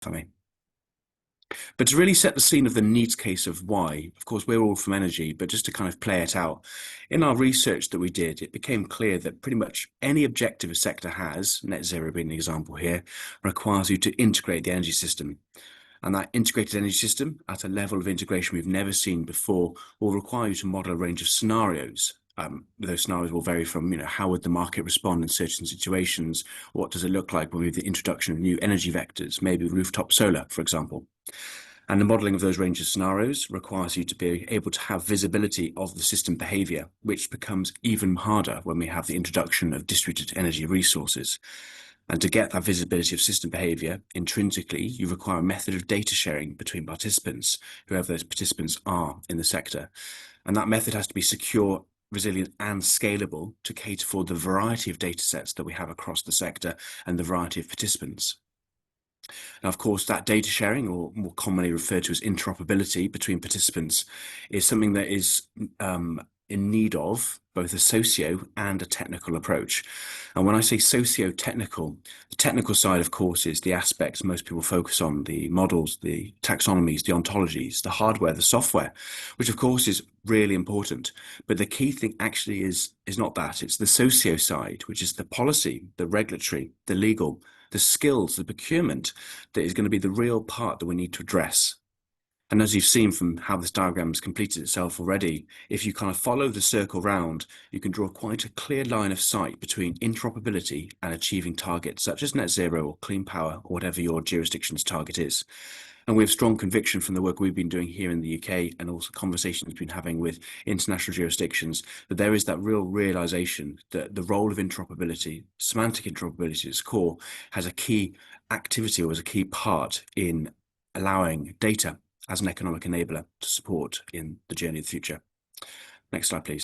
for me. But to really set the scene of the needs case of why, of course, we're all from energy, but just to kind of play it out, in our research that we did, it became clear that pretty much any objective a sector has, net zero being an example here, requires you to integrate the energy system. And that integrated energy system at a level of integration we've never seen before will require you to model a range of scenarios. Those scenarios will vary from, how would the market respond in certain situations? What does it look like when we have the introduction of new energy vectors, maybe rooftop solar, for example? And the modeling of those range of scenarios requires you to be able to have visibility of the system behavior, which becomes even harder when we have the introduction of distributed energy resources. And to get that visibility of system behavior, intrinsically, you require a method of data sharing between participants, whoever those participants are in the sector. And that method has to be secure, resilient, and scalable to cater for the variety of data sets that we have across the sector and the variety of participants. Now, of course, that data sharing, or more commonly referred to as interoperability between participants, is something that is in need of both a socio and a technical approach. And when I say socio-technical, the technical side, of course, is the aspects most people focus on, the models, the taxonomies, the ontologies, the hardware, the software, which of course is really important. But the key thing actually is not that. It's the socio side, which is the policy, the regulatory, the legal, the skills, the procurement, that is going to be the real part that we need to address. And as you've seen from how this diagram has completed itself already, if you kind of follow the circle round, you can draw quite a clear line of sight between interoperability and achieving targets such as net zero or clean power or whatever your jurisdiction's target is. And we have strong conviction from the work we've been doing here in the UK and also conversations we've been having with international jurisdictions that there is that real realization that the role of interoperability, semantic interoperability at its core, has a key activity or as a key part in allowing data as an economic enabler to support in the journey of the future. Next slide, please.